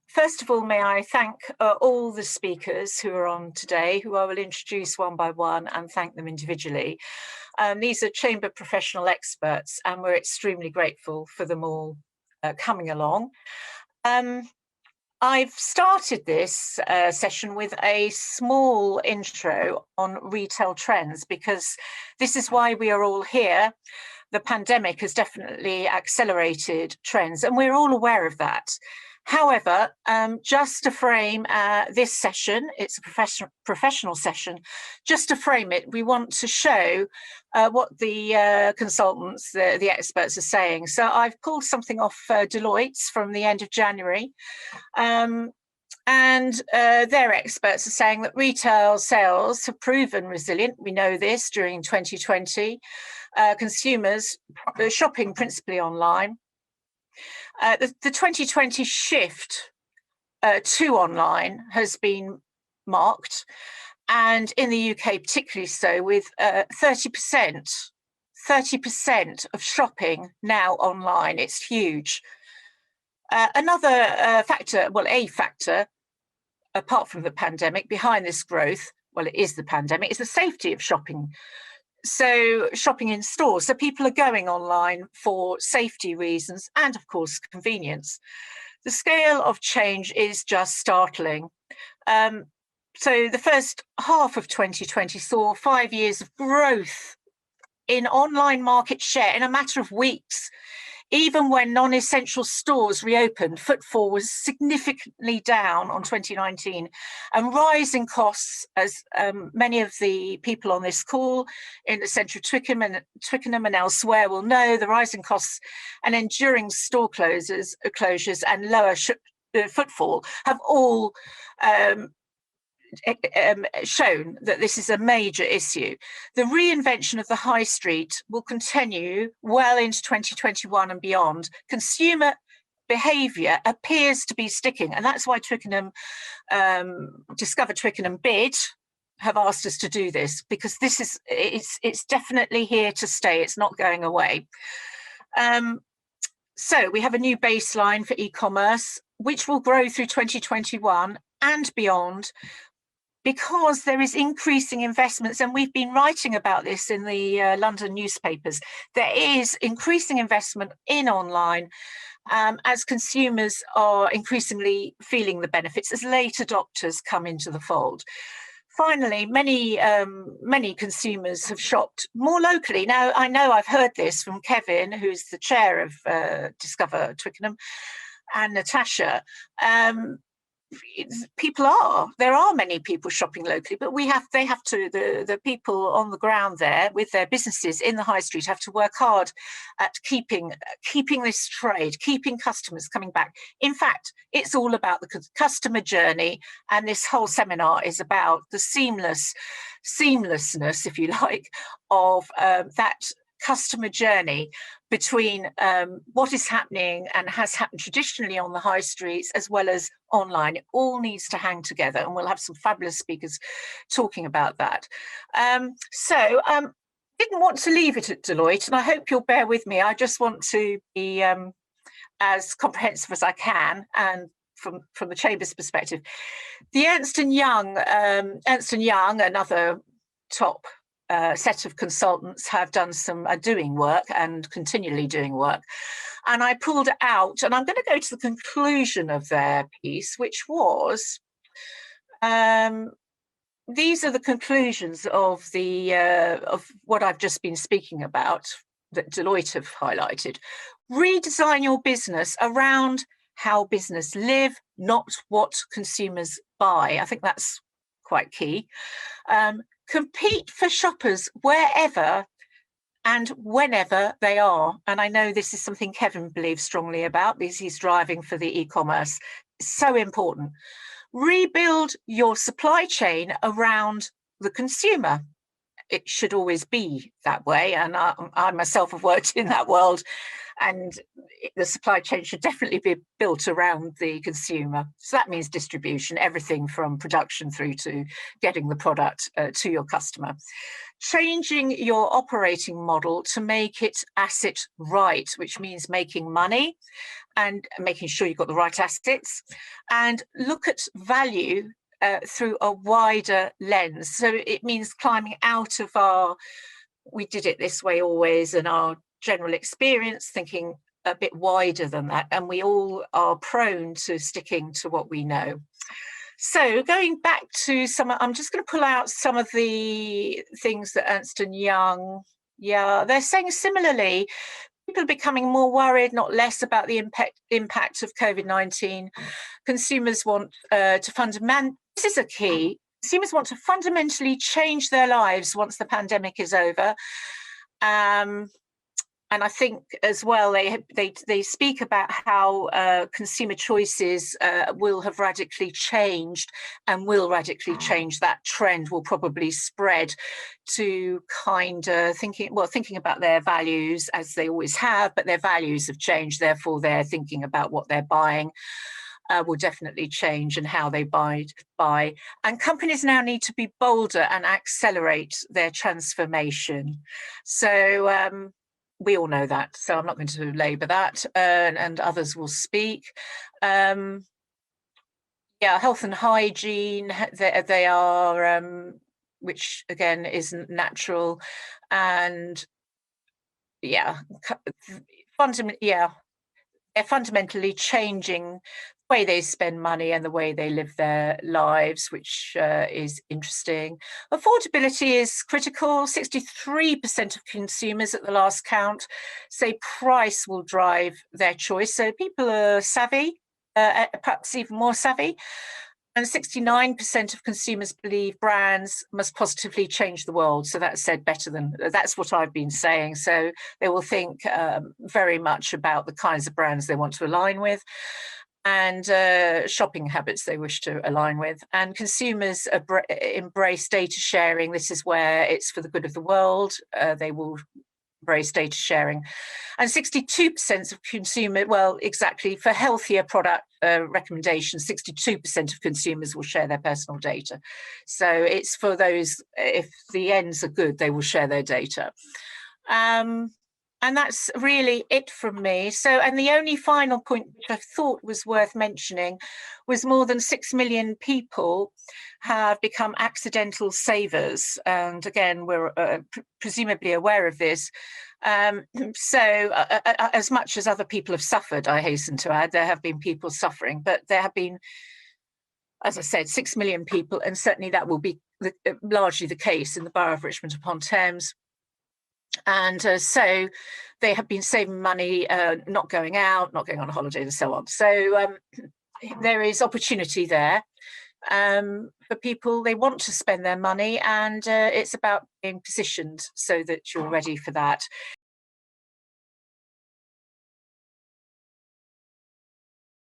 First of all, may I thank all the speakers who are on today, who I will introduce one by one and thank them individually. These are Chamber professional experts, and we're extremely grateful for them all coming along. I've started this session with a small intro on retail trends, because this is why we are all here. The pandemic has definitely accelerated trends, and we're all aware of that. However, just to frame this session, it's a professional session, just to frame it, we want to show what the consultants, the experts are saying. So I've pulled something off Deloitte's from the end of January. And their experts are saying that retail sales have proven resilient. We know this during 2020. Consumers shopping principally online. The 2020 shift to online has been marked, and in the UK particularly so, with 30% of shopping now online. It's huge. Another factor, well, a factor, apart from the pandemic, behind this growth, well, it is the pandemic, is the safety of shopping. So shopping in stores, so people are going online for safety reasons and of course convenience. The scale of change is just startling. So the first half of 2020 saw 5 years of growth in online market share in a matter of weeks. Even when non-essential stores reopened, footfall was significantly down on 2019, and rising costs, as many of the people on this call in the centre of Twickenham and elsewhere will know, the rising costs and enduring store closures and lower footfall have all shown that this is a major issue. The reinvention of the high street will continue well into 2021 and beyond. Consumer behaviour appears to be sticking, and that's why Twickenham, Discover Twickenham bid have asked us to do this, because this is it's definitely here to stay. It's not going away. So we have a new baseline for e-commerce, which will grow through 2021 and beyond, because there is increasing investments, and we've been writing about this in the London newspapers. There is increasing investment in online as consumers are increasingly feeling the benefits as late adopters come into the fold. Finally, many consumers have shopped more locally. Now, I know I've heard this from Kevin, who's the chair of Discover Twickenham, and Natasha. There are many people shopping locally, but the people on the ground there with their businesses in the high street have to work hard at keeping this trade, keeping customers coming back. In fact, it's all about the customer journey, and this whole seminar is about the seamlessness, if you like, of that customer journey between what is happening and has happened traditionally on the high streets as well as online. It all needs to hang together, and we'll have some fabulous speakers talking about that. Didn't want to leave it at Deloitte, and I hope you'll bear with me. I just want to be as comprehensive as I can, and from the Chamber's perspective. The Ernst & Young, another top set of consultants, have done are doing work and continually doing work. And I pulled it out, and I'm going to go to the conclusion of their piece, which was, these are the conclusions of what I've just been speaking about, that Deloitte have highlighted. Redesign your business around how business live, not what consumers buy. I think that's quite key. Compete for shoppers wherever and whenever they are. And I know this is something Kevin believes strongly about, because he's driving for the e-commerce. It's so important. Rebuild your supply chain around the consumer. It should always be that way. And I myself have worked in that world and the supply chain should definitely be built around the consumer. So that means distribution, everything from production through to getting the product to your customer. Changing your operating model to make it asset right, which means making money and making sure you've got the right assets, and look at value through a wider lens. So it means climbing out of we did it this way always, and our general experience, thinking a bit wider than that. And we all are prone to sticking to what we know. So going back to I'm just going to pull out some of the things that Ernst & Young, they're saying similarly, people are becoming more worried, not less, about the impact of COVID-19. Consumers want this is a key, consumers want to fundamentally change their lives once the pandemic is over. And I think as well, they speak about how consumer choices will have radically changed and will radically change. That trend will probably spread to kind of thinking about their values, as they always have, but their values have changed. Therefore, they're thinking about what they're buying will definitely change, and how they buy. And companies now need to be bolder and accelerate their transformation. So we all know that, so I'm not going to labour that, and others will speak. Health and hygiene, they are, which again isn't natural, and they're fundamentally changing the way they spend money and the way they live their lives, which is interesting. Affordability is critical. 63% of consumers at the last count say price will drive their choice. So people are savvy, perhaps even more savvy. And 69% of consumers believe brands must positively change the world. So that's said better than, that's what I've been saying. So they will think very much about the kinds of brands they want to align with, and shopping habits they wish to align with. And consumers embrace data sharing. This is where it's for the good of the world. They will embrace data sharing. And 62% of consumer, for healthier product recommendations, 62% of consumers will share their personal data. So it's for those, if the ends are good, they will share their data. And that's really it from me. So, and the only final point which I thought was worth mentioning was more than 6 million people have become accidental savers. And again, we're presumably aware of this. As much as other people have suffered, I hasten to add, there have been people suffering, but there have been, as I said, 6 million people, and certainly that will be largely the case in the borough of Richmond upon Thames. And so they have been saving money, not going out, not going on a holiday, and so on. So there is opportunity there for people. They want to spend their money, and it's about being positioned so that you're ready for that.